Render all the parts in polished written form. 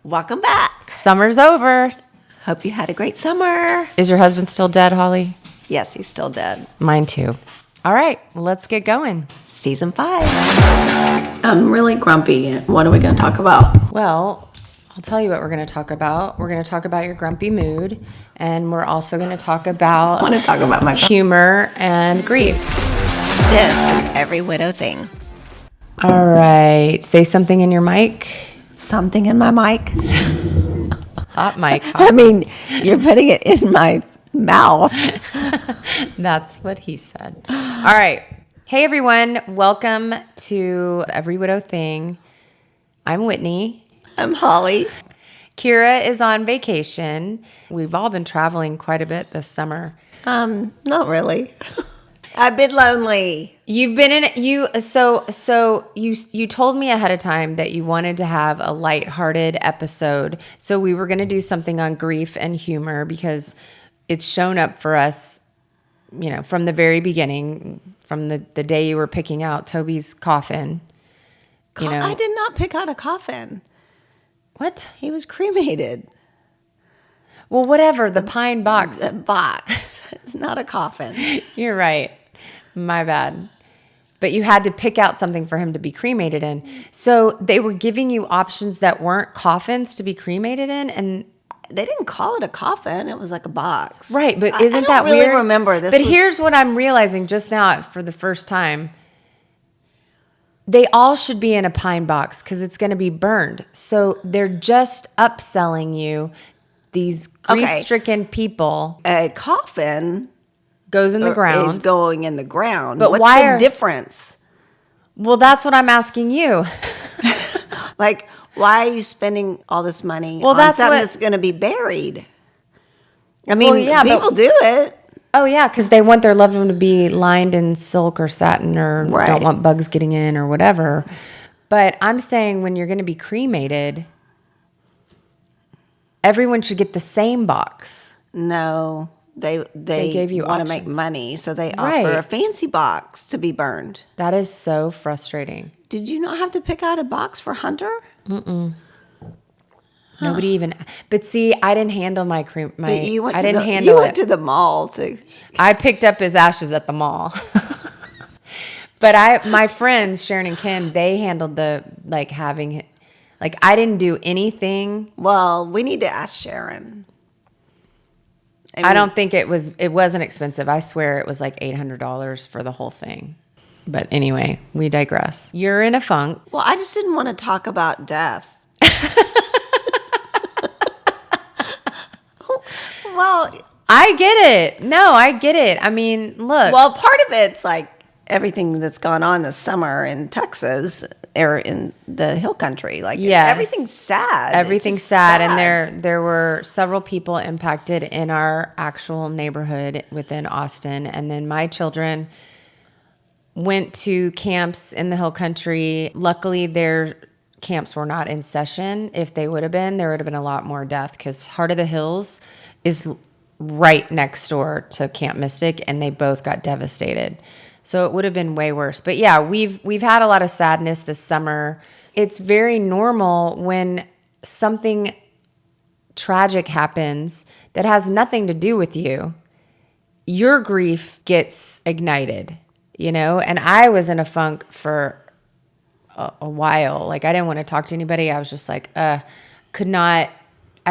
Welcome back. Summer's over. Hope you had a great summer. Is your husband still dead, Holly? Yes, he's still dead. Mine too. All right, let's get going. Season 5. I'm really grumpy. What are we going to talk about? Well, I'll tell you what we're going to talk about. We're going to talk about your grumpy mood, and we're also going to talk about I want to talk about my humor and grief. This is every widow thing. All right, say something in your mic. Something in my mic. Hot mic. I mean, you're putting it in my mouth. That's what he said. All right. Hey, everyone. Welcome to Every Widow Thing. I'm Whitney. I'm Holly. Kira is on vacation. We've all been traveling quite a bit this summer. Not really. I've been lonely. You've been in you told me ahead of time that you wanted to have a lighthearted episode. So we were going to do something on grief and humor because it's shown up for us, you know, from the very beginning, from the day you were picking out Toby's coffin. You know, I did not pick out a coffin. What? He was cremated. Well, whatever, the pine box. The box. It's not a coffin. You're right. My bad. But you had to pick out something for him to be cremated in. So they were giving you options that weren't coffins to be cremated in, and they didn't call it a coffin. It was like a box. Right, but isn't that really weird? Remember this. But here's what I'm realizing just now for the first time. They all should be in a pine box because it's going to be burned. So they're just upselling you these grief-stricken people. A coffin goes in the ground. Is going in the ground. But what's why the difference? Well, that's what I'm asking you. Like, why are you spending all this money on something that's going to be buried? I mean, people do it. Oh, yeah, because they want their loved one to be lined in silk or satin or don't want bugs getting in or whatever. But I'm saying when you're going to be cremated, everyone should get the same box. No, they gave you want to make money, so they offer a fancy box to be burned. That is so frustrating. Did you not have to pick out a box for Hunter? Mm-mm. Nobody even. But see, I didn't handle my cream. You went to the mall too. I picked up his ashes at the mall. But my friends Sharon and Ken, they handled I didn't do anything. Well, we need to ask Sharon. I don't think it wasn't expensive. I swear it was like $800 for the whole thing. But anyway, we digress. You're in a funk. Well, I just didn't want to talk about death. Well, I get it. No, I get it. I mean, look. Well, part of it's like everything that's gone on this summer in Texas or in the hill country. Like, everything's sad. Everything's sad. And there were several people impacted in our actual neighborhood within Austin. And then my children went to camps in the hill country. Luckily, their camps were not in session. If they would have been, there would have been a lot more death because Heart of the Hills is right next door to Camp Mystic, and they both got devastated. So it would have been way worse. But yeah, we've had a lot of sadness this summer. It's very normal when something tragic happens that has nothing to do with you. Your grief gets ignited, you know? And I was in a funk for a while. Like, I didn't want to talk to anybody. I was just like, could not.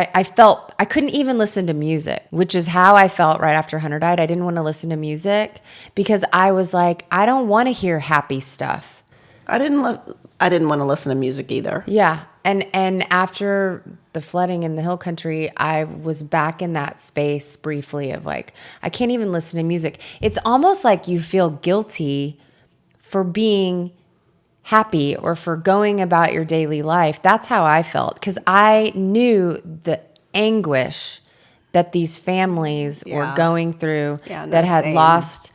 I felt I couldn't even listen to music, which is how I felt right after Hunter died. I didn't want to listen to music because I was like, I don't want to hear happy stuff. I didn't want to listen to music either. Yeah. And after the flooding in the hill country, I was back in that space briefly of like, I can't even listen to music. It's almost like you feel guilty for being happy or for going about your daily life. That's how I felt because I knew the anguish that these families were going through that had lost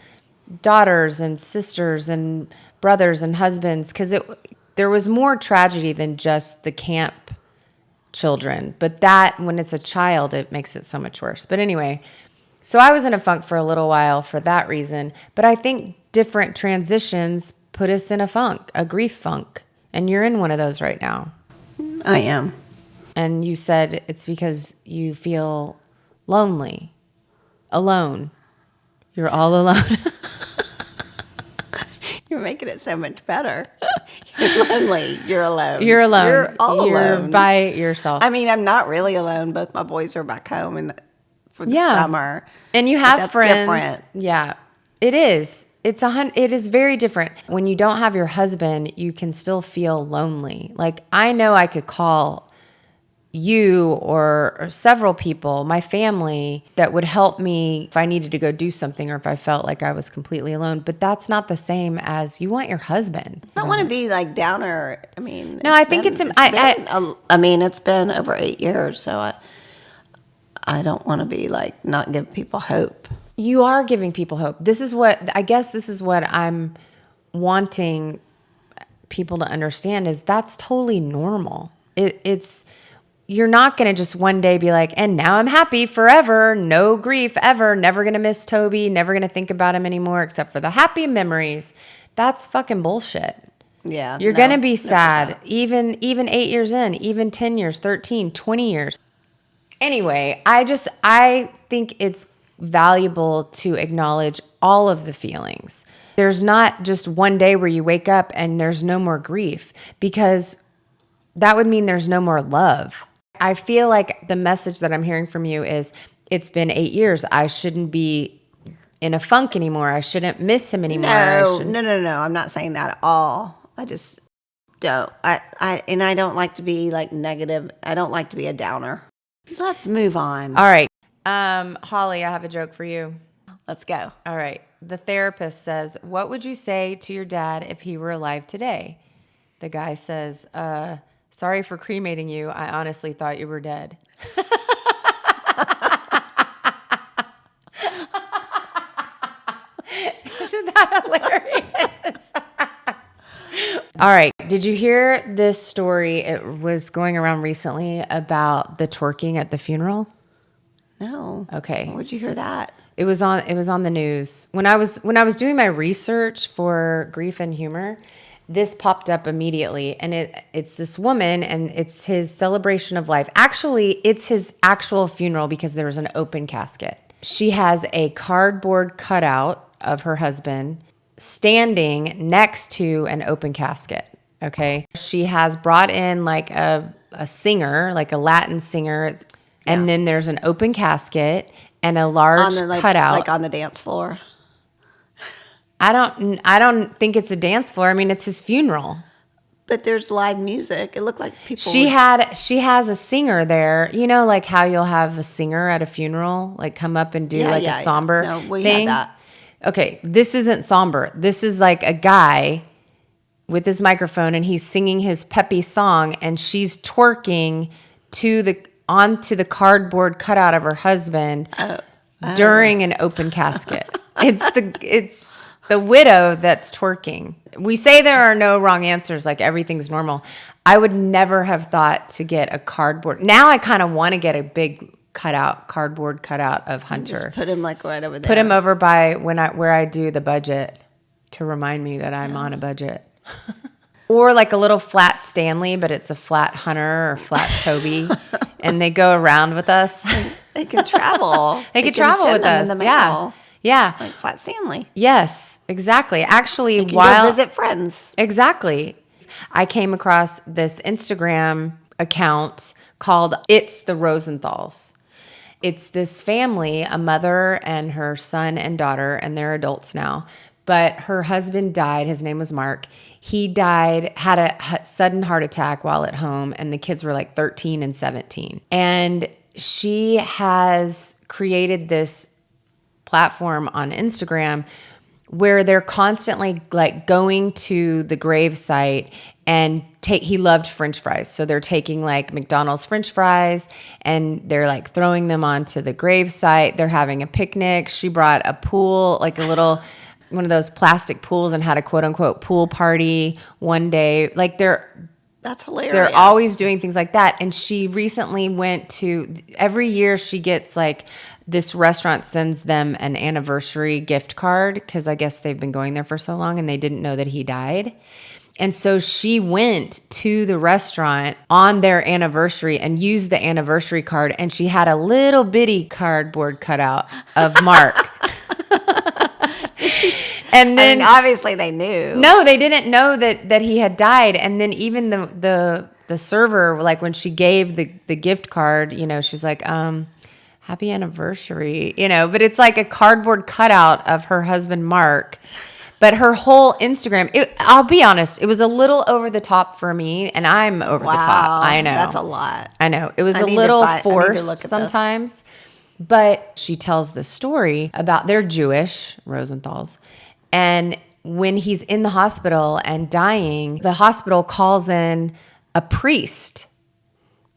daughters and sisters and brothers and husbands because there was more tragedy than just the camp children. But that, when it's a child, it makes it so much worse. But anyway, so I was in a funk for a little while for that reason. But I think different transitions put us in a funk, a grief funk. And you're in one of those right now. I am. And you said it's because you feel lonely, alone. You're all alone. You're making it so much better. You're lonely. You're alone. You're alone. You're all You're alone. by yourself. I mean, I'm not really alone. Both my boys are back home for the summer. And you have friends. Different. Yeah, it is. It is very different. When you don't have your husband, you can still feel lonely. Like, I know I could call you or several people, my family, that would help me if I needed to go do something or if I felt like I was completely alone. But that's not the same as you want your husband. I don't want to be like downer. I mean, no, I think it's been over 8 years, so I don't want to be like not give people hope. You are giving people hope. This is what I'm wanting people to understand is that's totally normal. It's you're not going to just one day be like, and now I'm happy forever, no grief ever, never going to miss Toby, never going to think about him anymore except for the happy memories. That's fucking bullshit. Yeah. You're going to be sad, even 8 years in, even 10 years, 13, 20 years. Anyway, I think it's valuable to acknowledge all of the feelings. There's not just one day where you wake up and there's no more grief, because that would mean there's no more love. I feel like the message that I'm hearing from you is it's been 8 years. I shouldn't be in a funk anymore. I shouldn't miss him anymore. No. I'm not saying that at all. I just don't. I don't like to be like negative. I don't like to be a downer. Let's move on. All right. Holly, I have a joke for you. Let's go. All right. The therapist says, what would you say to your dad if he were alive today? The guy says, sorry for cremating you. I honestly thought you were dead. Isn't that hilarious? All right. Did you hear this story? It was going around recently about the twerking at the funeral. No. Okay. Where'd you hear that? It was on the news. When I was doing my research for grief and humor, this popped up immediately, and it's this woman, and it's his celebration of life. Actually, it's his actual funeral because there was an open casket. She has a cardboard cutout of her husband standing next to an open casket. Okay. She has brought in like a singer, like a Latin singer. And then there's an open casket and a large cutout. Like on the dance floor. I don't think it's a dance floor. I mean, it's his funeral. But there's live music. It looked like people. She has a singer there. You know, like how you'll have a singer at a funeral, like come up and do a somber No, we thing. had that. Okay, this isn't somber. This is like a guy with his microphone, and he's singing his peppy song, and she's twerking onto the cardboard cutout of her husband during an open casket. It's the widow that's twerking. We say there are no wrong answers, like everything's normal. I would never have thought to get a cardboard. Now I kind of want to get a big cardboard cutout of Hunter. Just put him like right over there. Put him over by where I do the budget to remind me that I'm on a budget. Or like a little flat Stanley, but it's a flat Hunter or flat Toby, and they go around with us. They can travel. They can travel with us. In the mail. Yeah. Like flat Stanley. Yes, exactly. Actually, you can go visit friends. Exactly. I came across this Instagram account called It's the Rosenthals. It's this family, a mother and her son and daughter, and they're adults now. But her husband died. His name was Mark. He died, had a sudden heart attack while at home, and the kids were like 13 and 17. And she has created this platform on Instagram where they're constantly like going to the grave site and he loved French fries. So they're taking like McDonald's French fries and they're like throwing them onto the grave site. They're having a picnic. She brought a pool, like a little one of those plastic pools, and had a quote unquote pool party one day. Like that's hilarious. They're always doing things like that. And she recently every year she gets like this restaurant sends them an anniversary gift card because I guess they've been going there for so long and they didn't know that he died. And so she went to the restaurant on their anniversary and used the anniversary card. And she had a little bitty cardboard cutout of Mark. And then obviously they knew. No, they didn't know that he had died. And then even the server, like when she gave the gift card, she's like, happy anniversary, but it's like a cardboard cutout of her husband, Mark. But her whole Instagram, I'll be honest, it was a little over the top for me, and I'm over the top. I know. That's a lot. I know. It was a little forced sometimes. But she tells the story about they're Jewish, Rosenthal's, and when he's in the hospital and dying, the hospital calls in a priest.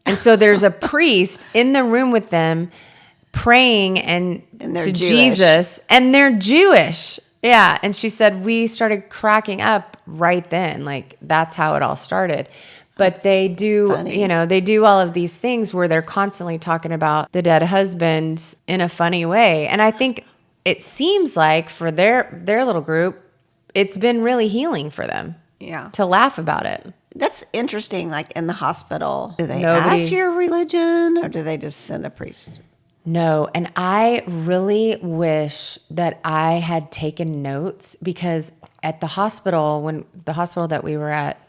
And so there's a priest in the room with them praying and to Jewish. Jesus, and they're Jewish. Yeah. And she said, we started cracking up right then. Like, that's how it all started. But they do, they do all of these things where they're constantly talking about the dead husband in a funny way. And I think it seems like for their little group, it's been really healing for them. Yeah. To laugh about it. That's interesting. Like in the hospital, do they ask your religion or do they just send a priest? No. And I really wish that I had taken notes, because at the hospital, the hospital that we were at,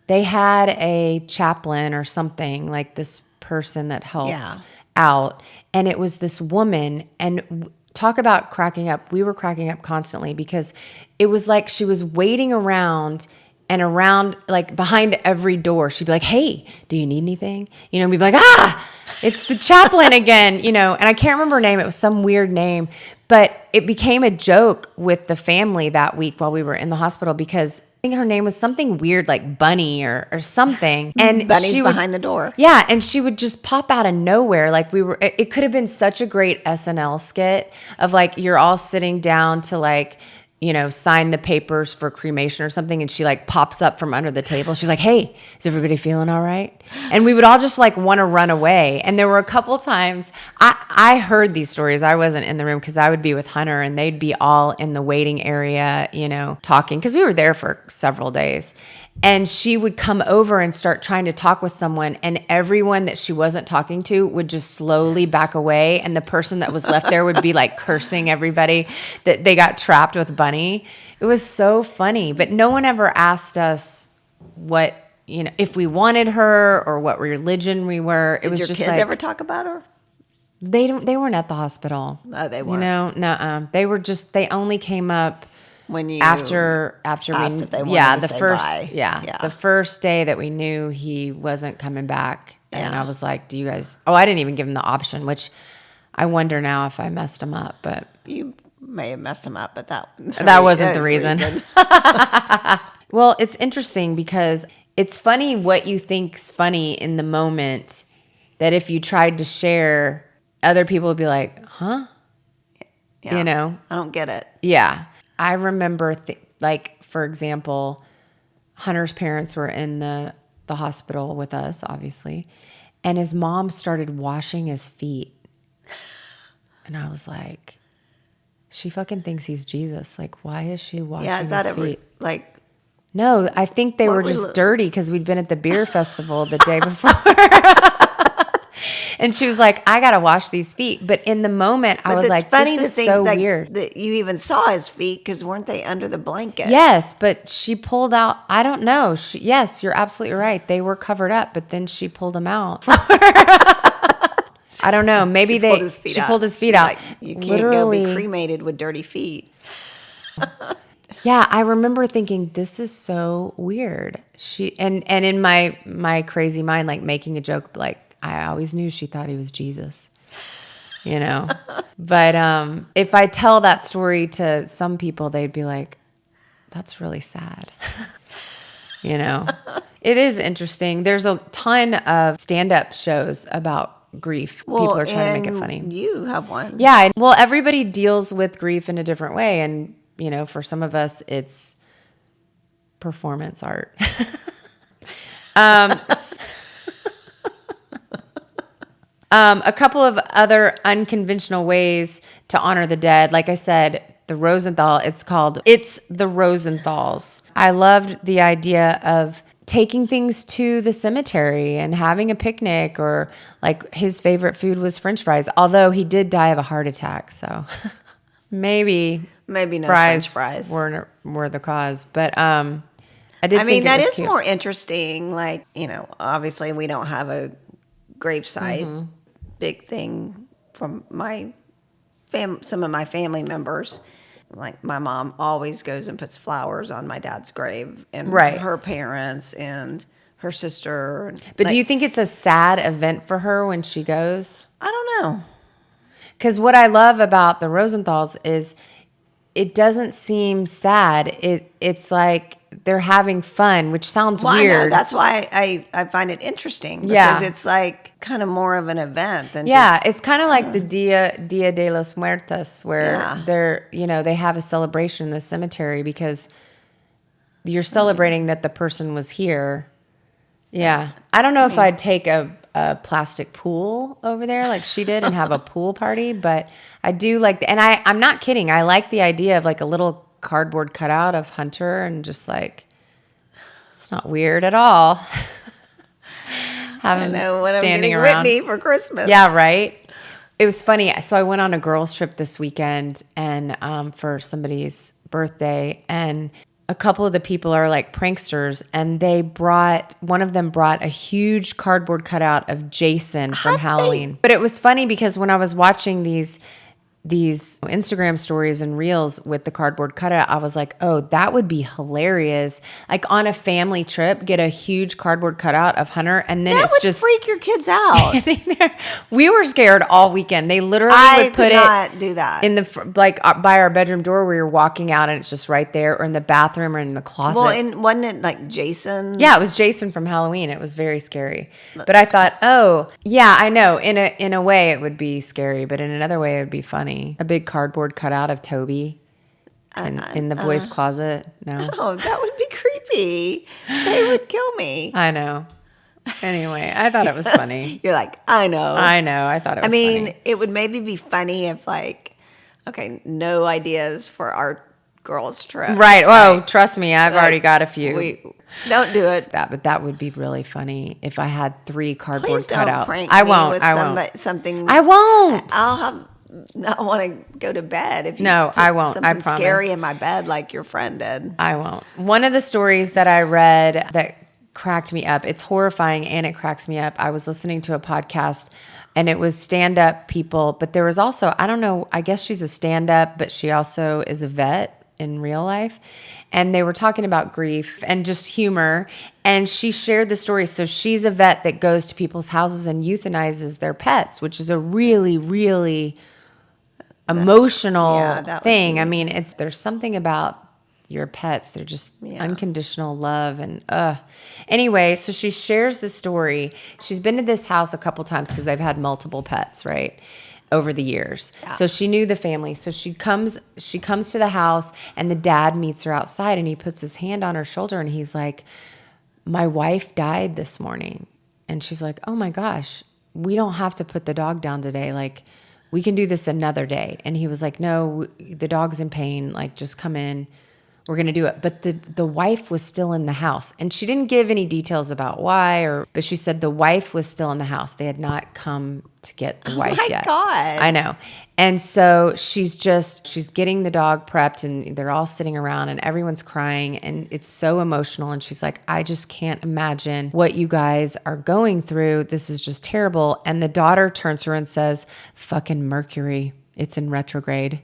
they had a chaplain or something, like this person that helped out. And it was this woman, and talk about cracking up. We were cracking up constantly because it was like she was waiting around and around, like behind every door. She'd be like, hey, do you need anything? We'd be like, it's the chaplain again, and I can't remember her name. It was some weird name, but it became a joke with the family that week while we were in the hospital, because I think her name was something weird like Bunny or something. And Bunny's behind the door. Yeah. And she would just pop out of nowhere. Like it could have been such a great SNL skit of like, you're all sitting down to like, sign the papers for cremation or something. And she like pops up from under the table. She's like, hey, is everybody feeling all right? And we would all just like want to run away. And there were a couple times I heard these stories. I wasn't in the room because I would be with Hunter and they'd be all in the waiting area, talking, because we were there for several days. And she would come over and start trying to talk with someone, and everyone that she wasn't talking to would just slowly back away. And the person that was left there would be like cursing everybody that they got trapped with Bunny. It was so funny, but no one ever asked us what, if we wanted her or what religion we were. It was Did your just kids like, ever talk about her? They weren't at the hospital. No, they weren't. Nuh-uh. They only came up when you after asked we, if they wanted to say bye. The first day that we knew he wasn't coming back, and I was like, "Do you guys?" Oh, I didn't even give him the option, which I wonder now if I messed him up. But you may have messed him up, but that wasn't the reason. Well, it's interesting because it's funny what you think's funny in the moment. That if you tried to share, other people would be like, "Huh?" Yeah. I don't get it. Yeah. I remember, like, for example, Hunter's parents were in the hospital with us, obviously, and his mom started washing his feet. And I was like, she fucking thinks he's Jesus. Like, why is she washing his feet? No, I think they were just dirty because we'd been at the beer festival the day before. And she was like, I got to wash these feet. But in the moment, I was like, this is so weird. That you even saw his feet because weren't they under the blanket? Yes, but she pulled out, I don't know. Yes, you're absolutely right. They were covered up, but then she pulled them out. I don't know. Maybe she pulled his feet out. Like, you can't go be cremated with dirty feet. Yeah, I remember thinking, this is so weird. And in my crazy mind, like making a joke, like, I always knew she thought he was Jesus, But if I tell that story to some people, they'd be like, that's really sad. It is interesting. There's a ton of stand-up shows about grief. People are trying to make it funny. You have one. Yeah. Well, everybody deals with grief in a different way. And, for some of us, it's performance art. A couple of other unconventional ways to honor the dead. Like I said, the Rosenthal, it's the Rosenthals. I loved the idea of taking things to the cemetery and having a picnic, or like his favorite food was French fries, although he did die of a heart attack. So maybe no French fries were the cause. But I did think that it was is cute. more interesting. Like, obviously we don't have a gravesite big thing from some of my family members. Like my mom always goes and puts flowers on my dad's grave, and her parents and her sister. But do you think it's a sad event for her when she goes? I don't know. Because what I love about the Rosenthals is it doesn't seem sad. It's like they're having fun, which sounds weird. I know. That's why I find it interesting, because it's like kind of more of an event than it's kind of like the Dia de los Muertos, where they're they have a celebration in the cemetery because you're celebrating that the person was here. Yeah, I don't know if I'd take a plastic pool over there like she did and have a pool party, but I do like, and I'm not kidding. I like the idea of like a little cardboard cutout of Hunter, and just like, it's not weird at all. I know when I'm getting around. Whitney for Christmas. Yeah, right. It was funny. So I went on a girls' trip this weekend, and for somebody's birthday, and a couple of the people are like pranksters, and one of them brought a huge cardboard cutout of Jason from Halloween. But it was funny because when I was watching these Instagram stories and reels with the cardboard cutout, I was like, oh, that would be hilarious. Like on a family trip, get a huge cardboard cutout of Hunter, and then it's just freak your kids out. Standing there. We were scared all weekend. They literally would put it do that in the by our bedroom door where you're walking out, and it's just right there, or in the bathroom, or in the closet. Well, and wasn't it like Jason? Yeah, it was Jason from Halloween. It was very scary. But I thought, oh, yeah, I know. In a way, it would be scary, but in another way, it would be funny. A big cardboard cutout of Toby in the boys' closet. No. Oh, that would be creepy. They would kill me. I know. Anyway, I thought it was funny. You're like, I know. I thought it was funny. It would maybe be funny if like, okay, no ideas for our girls' trip. Right. Oh, trust me, I've already got a few. Don't do it. But that would be really funny if I had 3 cardboard Please don't cutouts. Prank I me won't. with I won't. Something. I won't. I want to go to bed if you I won't. Something I promise. Scary in my bed like your friend did. I won't. One of the stories that I read that cracked me up, it's horrifying and it cracks me up. I was listening to a podcast, and it was stand-up people, but there was also, I don't know, I guess she's a stand-up, but she also is a vet in real life. And they were talking about grief and just humor. And she shared the story. So she's a vet that goes to people's houses and euthanizes their pets, which is a really, really emotional thing. I mean, there's something about your pets. They're just unconditional love. And anyway, so she shares the story. She's been to this house a couple times because they've had multiple pets, right, over the years. Yeah. So she knew the family. So she comes to the house, and the dad meets her outside, and he puts his hand on her shoulder, and he's like, my wife died this morning. And she's like, oh my gosh, we don't have to put the dog down today. Like, we can do this another day. And he was like, no, the dog's in pain. Like, just come in. We're going to do it. But the wife was still in the house. And she didn't give any details about why, but she said the wife was still in the house. They had not come to get the wife yet. Oh my God. I know. And so she's getting the dog prepped, and they're all sitting around, and everyone's crying, and it's so emotional. And she's like, I just can't imagine what you guys are going through. This is just terrible. And the daughter turns to her and says, fucking Mercury, it's in retrograde.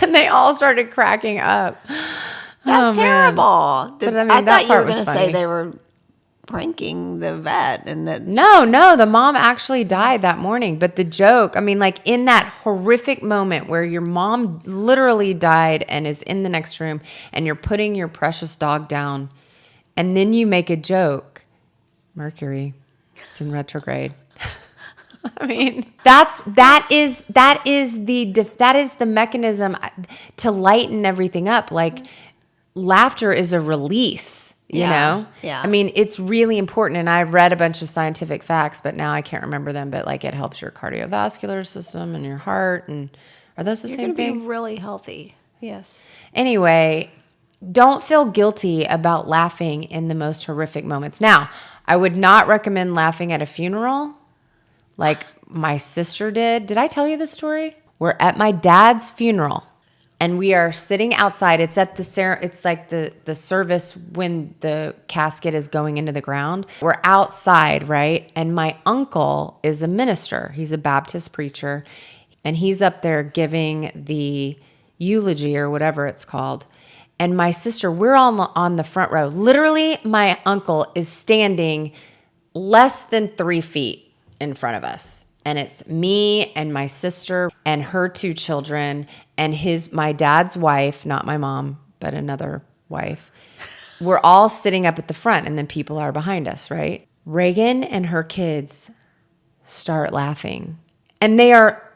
And they all started cracking up. That's terrible. But, I thought you were going to say they were pranking the vet. No, the mom actually died that morning. But the joke, I mean, like in that horrific moment where your mom literally died and is in the next room, and you're putting your precious dog down, and then you make a joke. Mercury, it's in retrograde. I mean, that is the mechanism to lighten everything up. Like, laughter is a release, you know? Yeah. I mean, it's really important. And I read a bunch of scientific facts, but now I can't remember them. But like, it helps your cardiovascular system and your heart and Are those the You're same going to thing? be really healthy. Yes. Anyway, don't feel guilty about laughing in the most horrific moments. Now, I would not recommend laughing at a funeral like my sister did. Did I tell you this story? We're at my dad's funeral and we are sitting outside. It's at it's like the service when the casket is going into the ground. We're outside, right? And my uncle is a minister. He's a Baptist preacher and he's up there giving the eulogy or whatever it's called. And my sister, we're on the front row. Literally, my uncle is standing less than 3 feet in front of us. And it's me and my sister and her 2 children and my dad's wife, not my mom, but another wife. We're all sitting up at the front and then people are behind us, right? Reagan and her kids start laughing. And they are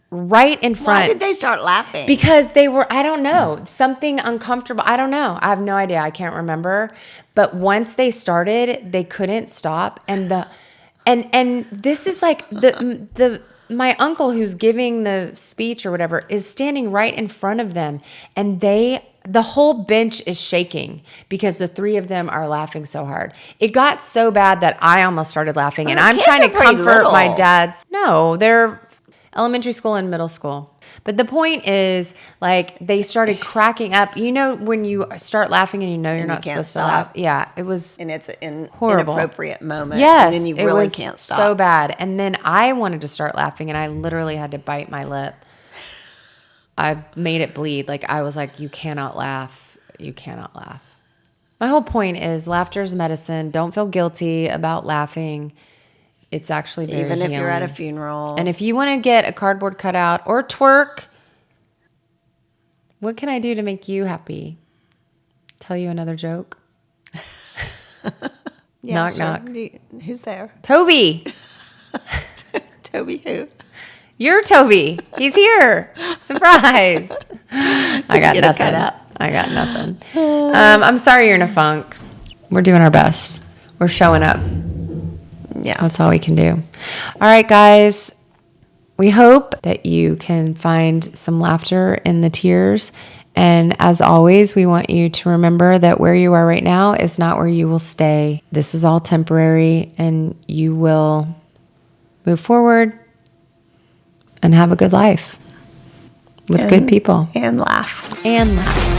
right in front. Why did they start laughing? Because they were, I don't know, something uncomfortable. I don't know. I have no idea. I can't remember. But once they started, they couldn't stop. And and this is like my uncle who's giving the speech or whatever is standing right in front of them. And the whole bench is shaking because the 3 of them are laughing so hard. It got so bad that I almost started laughing. And I'm trying to comfort my dad's. No, they're elementary school and middle school. But the point is, like, they started cracking up. You know when you start laughing and you know you're not supposed to laugh? Yeah, it was and it's an horrible. Inappropriate moment. Yes, and then you really can't stop. So bad. And then I wanted to start laughing, and I literally had to bite my lip. I made it bleed. Like, I was like, you cannot laugh. You cannot laugh. My whole point is laughter is medicine. Don't feel guilty about laughing. It's actually very Even if healing. you're at a funeral. And if you want to get a cardboard cutout or twerk, what can I do to make you happy? Tell you another joke? Yeah, knock, sure. knock. Who's there? Toby. Toby who? You're Toby. He's here. Surprise. I got nothing. I got nothing. I'm sorry you're in a funk. We're doing our best. We're showing up. Yeah. That's all we can do. All right, guys. We hope that you can find some laughter in the tears. And as always, we want you to remember that where you are right now is not where you will stay. This is all temporary, and you will move forward and have a good life with good people. And laugh. And laugh.